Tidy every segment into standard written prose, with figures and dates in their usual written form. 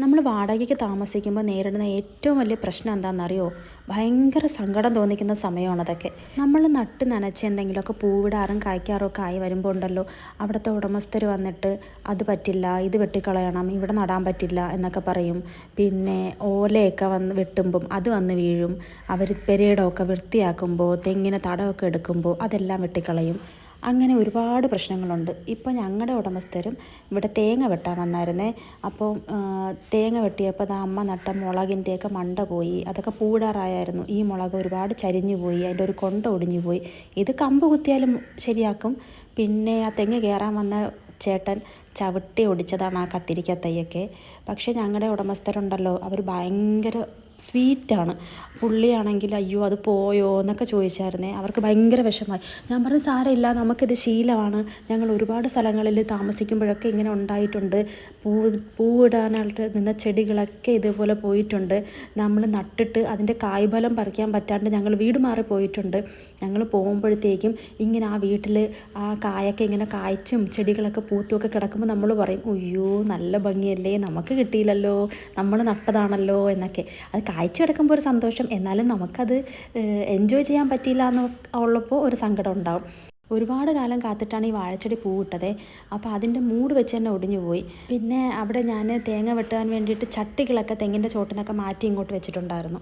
നമ്മൾ വാടകയ്ക്ക് താമസിക്കുമ്പോൾ നേരിടുന്ന ഏറ്റവും വലിയ പ്രശ്നം എന്താണെന്നറിയോ? ഭയങ്കര സങ്കടം തോന്നിക്കുന്ന സമയമാണ് അതൊക്കെ. നമ്മൾ നട്ട് നനച്ച് എന്തെങ്കിലുമൊക്കെ പൂവിടാറും കായ്ക്കാറും ഒക്കെ ആയി വരുമ്പോൾ ഉണ്ടല്ലോ, അവിടുത്തെ ഉടമസ്ഥർ വന്നിട്ട് അത് പറ്റില്ല, ഇത് വെട്ടിക്കളയണം, ഇവിടെ നടാൻ പറ്റില്ല എന്നൊക്കെ പറയും. പിന്നെ ഓലയൊക്കെ വന്ന് വെട്ടുമ്പം അത് വന്ന് വീഴും. അവർ പെരയിടമൊക്കെ വൃത്തിയാക്കുമ്പോൾ തെങ്ങിന് തടമൊക്കെ എടുക്കുമ്പോൾ അതെല്ലാം വെട്ടിക്കളയും. അങ്ങനെ ഒരുപാട് പ്രശ്നങ്ങളുണ്ട്. ഇപ്പോൾ ഞങ്ങളുടെ ഉടമസ്ഥരും ഇവിടെ തേങ്ങ വെട്ടാൻ വന്നായിരുന്നേ. അപ്പോൾ തേങ്ങ വെട്ടിയപ്പോൾ അത് അമ്മ നട്ട മുളകിൻ്റെയൊക്കെ മണ്ട പോയി. അതൊക്കെ പൂടാറായായിരുന്നു. ഈ മുളക് ഒരുപാട് ചരിഞ്ഞു പോയി, അതിൻ്റെ ഒരു കൊണ്ട ഒടിഞ്ഞു പോയി. ഇത് കമ്പ് കുത്തിയാലും ശരിയാക്കും. പിന്നെ ആ തെങ്ങ് കയറാൻ വന്ന ചേട്ടൻ ചവിട്ടി ഒടിച്ചതാണ് ആ കത്തിരിക്ക തൈയൊക്കെ. പക്ഷേ ഞങ്ങളുടെ ഉടമസ്ഥരുണ്ടല്ലോ, അവർ ഭയങ്കര സ്വീറ്റാണ്. പുള്ളിയാണെങ്കിൽ അയ്യോ അത് പോയോ എന്നൊക്കെ ചോദിച്ചായിരുന്നേ. അവർക്ക് ഭയങ്കര വിഷമമായി. ഞാൻ പറഞ്ഞു സാരമില്ല, നമുക്കിത് ശീലമാണ്, ഞങ്ങൾ ഒരുപാട് സ്ഥലങ്ങളിൽ താമസിക്കുമ്പോഴൊക്കെ ഇങ്ങനെ ഉണ്ടായിട്ടുണ്ട്. പൂവിടാനായിട്ട് നിന്ന ചെടികളൊക്കെ ഇതേപോലെ പോയിട്ടുണ്ട്. നമ്മൾ നട്ടിട്ട് അതിൻ്റെ കായ്ഫലം പറിക്കാൻ പറ്റാണ്ട് ഞങ്ങൾ വീട് മാറി പോയിട്ടുണ്ട്. ഞങ്ങൾ പോകുമ്പോഴത്തേക്കും ഇങ്ങനെ ആ വീട്ടിൽ ആ കായൊക്കെ ഇങ്ങനെ കായ്ച്ചും ചെടികളൊക്കെ പൂത്തുമൊക്കെ കിടക്കുമ്പോൾ നമ്മൾ പറയും അയ്യോ നല്ല ഭംഗിയല്ലേ, നമുക്ക് കിട്ടിയില്ലല്ലോ, നമ്മൾ നട്ടതാണല്ലോ എന്നൊക്കെ. അത് കായ്ച്ചു കിടക്കുമ്പോൾ ഒരു സന്തോഷം, എന്നാലും നമുക്കത് എൻജോയ് ചെയ്യാൻ പറ്റിയില്ല എന്ന് ഉള്ളപ്പോൾ ഒരു സങ്കടം ഉണ്ടാവും. ഒരുപാട് കാലം കാത്തിട്ടാണ് ഈ വാഴച്ചെടി പൂവിട്ടത്. അപ്പോൾ അതിൻ്റെ മൂട് വെച്ച് തന്നെ ഒടിഞ്ഞു പോയി. പിന്നെ അവിടെ ഞാൻ തേങ്ങ വെട്ടാൻ വേണ്ടിയിട്ട് ചട്ടികളൊക്കെ തെങ്ങിൻ്റെ ചോട്ടിനൊക്കെ മാറ്റി ഇങ്ങോട്ട് വെച്ചിട്ടുണ്ടായിരുന്നു.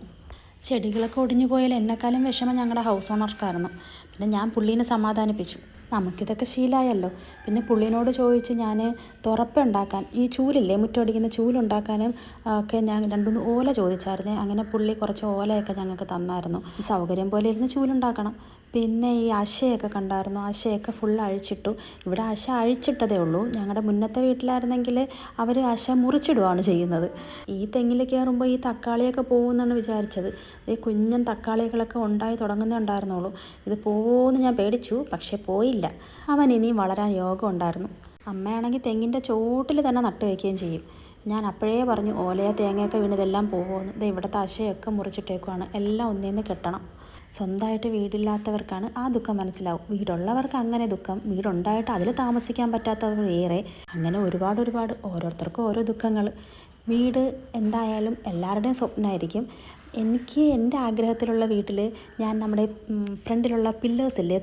ചെടികളൊക്കെ ഒടിഞ്ഞു പോയാൽ എന്നെക്കാളും വിഷമം ഞങ്ങളുടെ ഹൗസ് ഓണർക്കായിരുന്നു. പിന്നെ ഞാൻ പുള്ളീനെ സമാധാനിപ്പിച്ചു, നമുക്കിതൊക്കെ ശീലമായല്ലോ. പിന്നെ പുള്ളീനോട് ചോദിച്ച് ഞാൻ തുറപ്പുണ്ടാക്കാൻ, ഈ ചൂലില്ലേ മുറ്റമടിക്കുന്ന ചൂലുണ്ടാക്കാനും ഒക്കെ ഞാൻ 2-3 ഓല ചോദിച്ചായിരുന്നേ. അങ്ങനെ പുള്ളി കുറച്ച് ഓലയൊക്കെ ഞങ്ങൾക്ക് തന്നായിരുന്നു. സൗകര്യം പോലെ ഇരുന്ന് ചൂലുണ്ടാക്കണം. പിന്നെ ഈ അശയൊക്കെ കണ്ടായിരുന്നു, അശയൊക്കെ ഫുൾ അഴിച്ചിട്ടു. ഇവിടെ അശ അഴിച്ചിട്ടതേ ഉള്ളൂ. ഞങ്ങളുടെ മുന്നത്തെ വീട്ടിലായിരുന്നെങ്കിൽ അവർ അശ മുറിച്ചിടുകയാണ് ചെയ്യുന്നത്. ഈ തെങ്ങിൽ കയറുമ്പോൾ ഈ തക്കാളിയൊക്കെ പോകുമെന്നാണ് വിചാരിച്ചത്. ഈ കുഞ്ഞൻ തക്കാളികളൊക്കെ ഉണ്ടായി തുടങ്ങുന്നേ ഉണ്ടായിരുന്നുള്ളൂ. ഇത് പോവുമെന്ന് ഞാൻ പേടിച്ചു, പക്ഷേ പോയില്ല. അവൻ ഇനിയും വളരാൻ യോഗം ഉണ്ടായിരുന്നു. അമ്മയാണെങ്കിൽ തെങ്ങിൻ്റെ ചോട്ടിൽ തന്നെ നട്ട് വയ്ക്കുകയും ചെയ്യും. ഞാൻ അപ്പോഴേ പറഞ്ഞു ഓലയോ തേങ്ങയൊക്കെ വീണിതെല്ലാം പോകുമെന്ന്. ഇത് ഇവിടുത്തെ അശയൊക്കെ മുറിച്ചിട്ടേക്കുവാണ്, എല്ലാം ഒന്നേന്ന് കെട്ടണം. സ്വന്തമായിട്ട് വീടില്ലാത്തവർക്കാണ് ആ ദുഃഖം മനസ്സിലാവും. വീടുള്ളവർക്ക് അങ്ങനെ ദുഃഖം, വീടുണ്ടായിട്ട് അതിൽ താമസിക്കാൻ പറ്റാത്തവർ വേറെ. അങ്ങനെ ഒരുപാട് ഓരോരുത്തർക്കും ഓരോ ദുഃഖങ്ങൾ. വീട് എന്തായാലും എല്ലാവരുടെയും സ്വപ്നമായിരിക്കും. എനിക്ക് എൻ്റെ ആഗ്രഹത്തിലുള്ള വീട്ടിൽ ഞാൻ നമ്മുടെ ഫ്രണ്ടിലുള്ള പില്ലേഴ്സില്ലേ,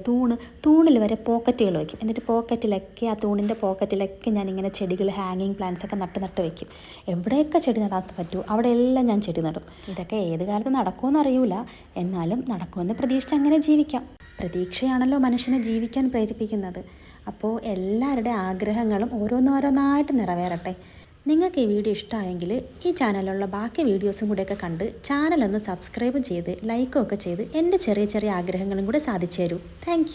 തൂണിൽ വരെ പോക്കറ്റുകൾ വയ്ക്കും. എന്നിട്ട് പോക്കറ്റിലൊക്കെ ആ തൂണിൻ്റെ പോക്കറ്റിലൊക്കെ ഞാനിങ്ങനെ ചെടികൾ, ഹാങ്ങിങ് പ്ലാന്റ്സൊക്കെ നട്ട് വയ്ക്കും. എവിടെയൊക്കെ ചെടി നടാൻ പറ്റൂ അവിടെയെല്ലാം ഞാൻ ചെടി നടും. ഇതൊക്കെ ഏത് കാലത്ത് നടക്കുമെന്ന് അറിയില്ല, എന്നാലും നടക്കുമെന്ന് പ്രതീക്ഷിച്ച് അങ്ങനെ ജീവിക്കാം. പ്രതീക്ഷയാണല്ലോ മനുഷ്യനെ ജീവിക്കാൻ പ്രേരിപ്പിക്കുന്നത്. അപ്പോൾ എല്ലാവരുടെയും ആഗ്രഹങ്ങളും ഓരോന്നോരോന്നായിട്ട് നിറവേറട്ടെ. നിങ്ങൾക്ക് ഈ വീഡിയോ ഇഷ്ടമായെങ്കിൽ ഈ ചാനലിലുള്ള ബാക്കി വീഡിയോസും കൂടെയൊക്കെ കണ്ട് ചാനലൊന്ന് സബ്സ്ക്രൈബും ചെയ്ത് ലൈക്കും ഒക്കെ ചെയ്ത് എൻ്റെ ചെറിയ ചെറിയ ആഗ്രഹങ്ങളും കൂടെ സാധിച്ചു തരൂ. താങ്ക്